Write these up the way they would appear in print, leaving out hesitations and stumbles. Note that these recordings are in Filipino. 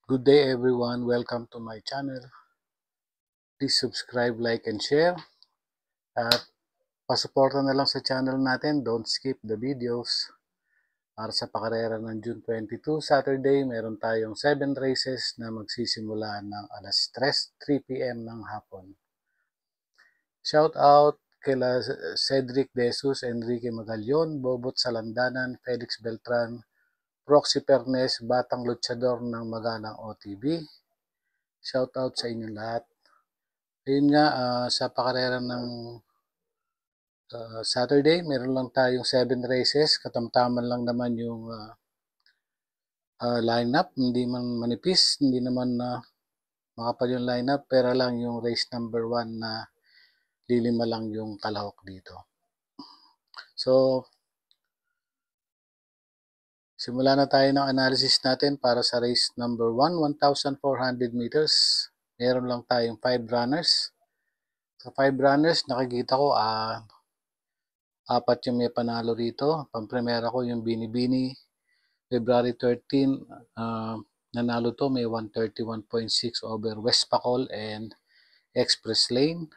Good day everyone, welcome to my channel. Please subscribe, like, and share. At pasuporta na lang sa channel natin, don't skip the videos. Para sa pakarera ng June 22, Saturday, meron tayong 7 races na magsisimula ng alas 3 p.m. ng hapon. Shout out kila Cedric De Jesus, Enrique Magallon, Bobot Salandanan, Felix Beltran, Proxy Pernes, Batang Luchador ng Magalang OTB. Shout out sa inyo lahat. Ayun nga, sa pakarera ng Saturday, meron lang tayong 7 races. Katamtaman lang naman yung lineup. Hindi man manipis, hindi naman makapal yung lineup. Pero lang yung race number 1 na lilima lang yung kalahok dito. So, simulan na tayo ng analysis natin para sa race number 1, 1,400 meters. Meron lang tayong 5 runners. Sa 5 runners, nakikita ko apat yung may panalo rito. Pampremera ko yung Binibini. February 13, nanalo to, may 131.6 over West Pacol and Express Lane.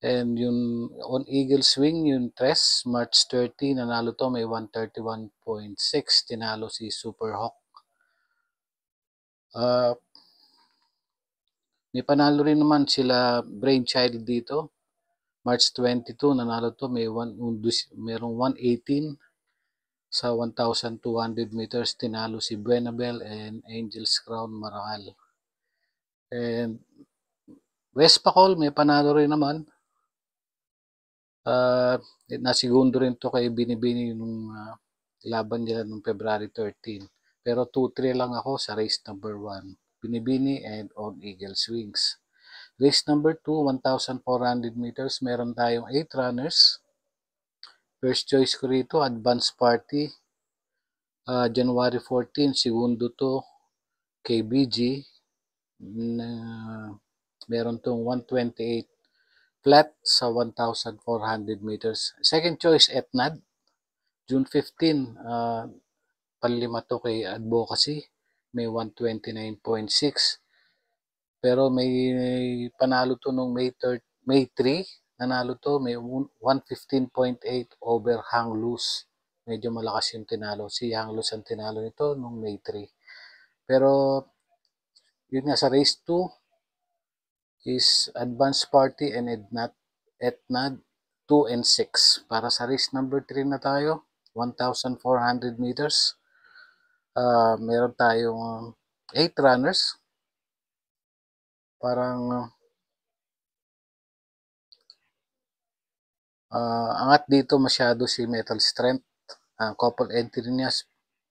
And yung on Eagle Swing, yung Tres, March 30, nanalo to, may 131.6. Tinalo si Super Hawk. May panalo rin naman sila Brainchild dito. March 22, nanalo to, merong 118. Sa 1,200 meters, tinalo si Buenabel and Angel's Crown Marangal. And West Pacol, may panalo rin naman. Nasigundo rin to kay Binibini nung laban nila nung February 13. Pero 2-3 lang ako sa race number 1. Binibini and On Eagle Swings. Race number 2, 1,400 meters. Meron tayong 8 runners. First choice ko rito, Advance Party. January 14, segundo to KBG. Meron tong 128 flat sa 1,400 meters. Second choice, Etnad. June 15, panlima to kay Advocacy. May 129.6. Pero may panalo to nung May 3. Nanalo to, may 115.8 over Hang Loose. Medyo malakas yung tinalo. Si Hang Loose ang tinalo nito nung May 3. Pero yun nga, sa race 2 is Advance Party and Etnad 2 and 6. Para sa race number 3 na tayo, 1,400 meters. Meron tayong 8 runners. Parang angat dito masyado si Metal Strength. Couple entry niya,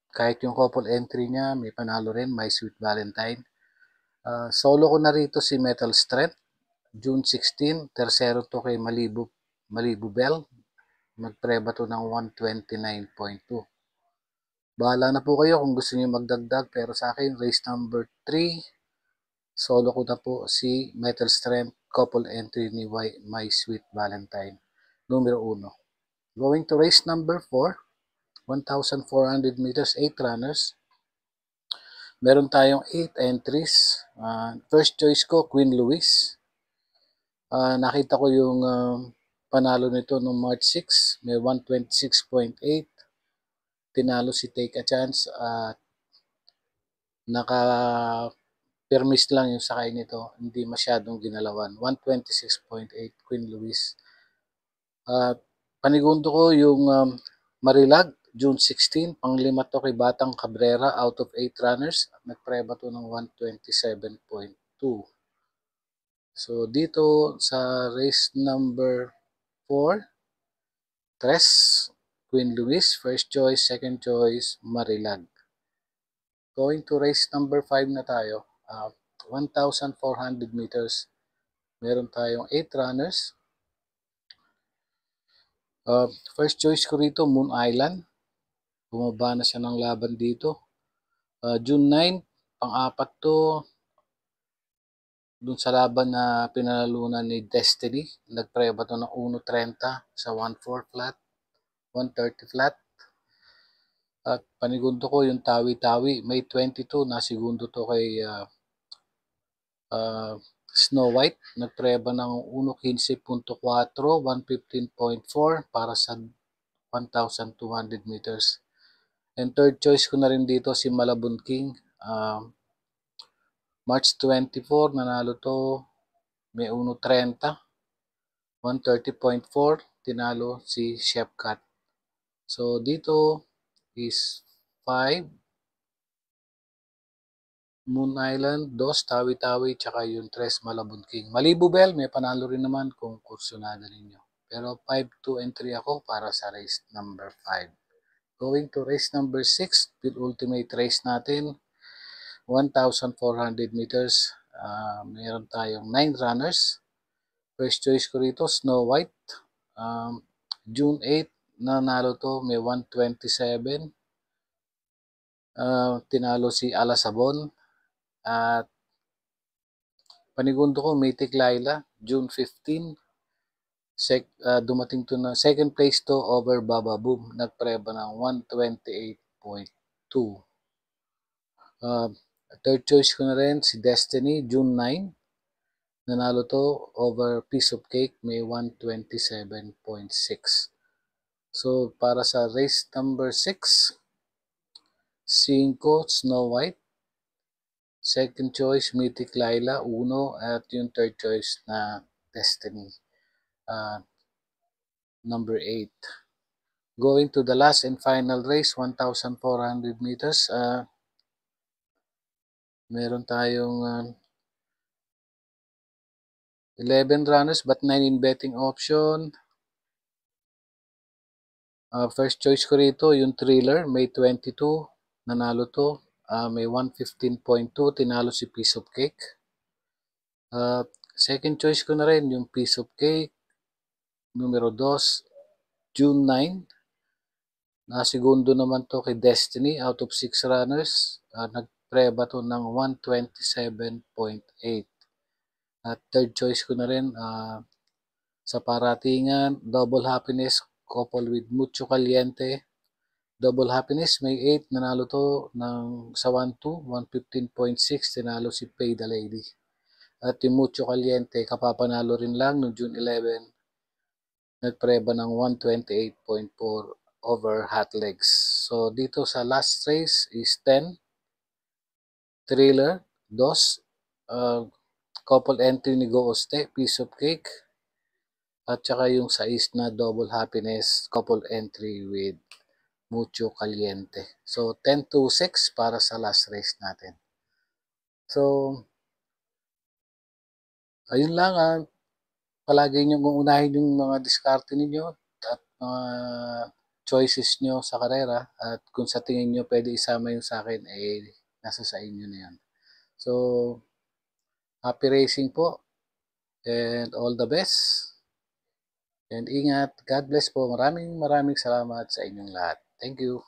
kahit yung couple entry niya, may panalo rin, My Sweet Valentine. Solo ko na rito si Metal Strength. June 16, tercero to kay Malibu Bell. Magpreba to ng 129.2. Bahala na po kayo kung gusto niyo magdagdag, pero sa akin, race number 3, solo ko na po si Metal Strength, couple entry ni My Sweet Valentine, numero 1. Going to race number 4, 1,400 meters, 8 runners. Meron tayong 8 entries. First choice ko, Queen Louis. Nakita ko yung panalo nito noong March 6, may 126.8. Tinalo si Take a Chance at naka-permis lang yung sakay nito. Hindi masyadong ginalawan. 126.8 Queen Louis. Panigundo ko yung Marilag, June 16. Panglima to kay Batang Cabrera out of 8 runners. Nagpreba to ng 127.2. So dito sa race number 4, Tres, Queen Louis, first choice, second choice, Marilag. Going to race number 5 na tayo. 1,400 meters. Meron tayong 8 runners. First choice ko rito, Moon Island. Bumaba na siya ng laban dito. June 9, pang-apat to. Dun sa laban na pinanalunan ni Destiny. Nagpreba to ng 1.30 sa 1.4 flat. 1.30 flat. At panigundo ko yung Tawi-Tawi, May 22, nasigundo to kay Snow White. Nagpreba ng 1:15.4, 1:15.4 para sa 1,200 meters. And third choice ko na rin dito si Malabon King. March 24, nanalo to, may 1:30, 1:30.4, tinalo si Chef Cat. So dito is 5, Moon Island, 2, Tawi-Tawi, tsaka yung 3, Malabon King. Malibu Bell, may panalo rin naman kung kursyonada ninyo. Pero 5, 2, and 3 ako para sa race number 5. Going to race number 6, ultimate race natin, 1,400 meters. Meron tayong 9 runners. First choice ko rito, Snow White. June 8, nanalo to, may 1:27. Tinalo si Alasabon. At panigundo ko, Mythic Laila, June 15. Dumating to na second place to over Baba Boom. Nagpreba ng 1:28.2. Third choice ko na rin si Destiny, June 9. Nanalo to over Piece of Cake, may 1:27.6. So para sa race number 6, 5, Snow White. Second choice, Mythic Laila, 1. At yung third choice na Destiny, number 8. Going to the last and final race, 1,400 meters. Meron tayong 11 runners but 9 in betting option. First choice ko rito, yung Thriller, May 22. Nanalo to. May 1:15.2. Tinalo si Piece of Cake. Second choice ko na rin, yung Piece of Cake. Numero 2, June 9. Nasigundo naman to kay Destiny out of 6 runners. Nagpreba to ng 1:27.8. At third choice ko na rin sa paratingan, Double Happiness coupled with Mucho Caliente. Double Happiness may 8, nanalo to ng sa 1-2, 1:15.6, tinalo si Pay the Lady. At yung Mucho Caliente, kapapanalo rin lang noong June 11, nagpreba ng 1:28.4 over Hot Legs. So dito sa last race is 10, Thriller, 2, couple entry ni Go Oste, Piece of Cake, at saka yung 6 na Double Happiness, couple entry with Mucho Caliente. So 10-6 para sa last race natin. So ayun lang, palagi nyo uunahin yung mga diskarte ninyo at mga choices nyo sa karera, at kung sa tingin nyo pwede isama yung sa akin, nasa sa inyo na yan. So happy racing po and all the best. And ingat. God bless po. Maraming salamat sa inyong lahat. Thank you.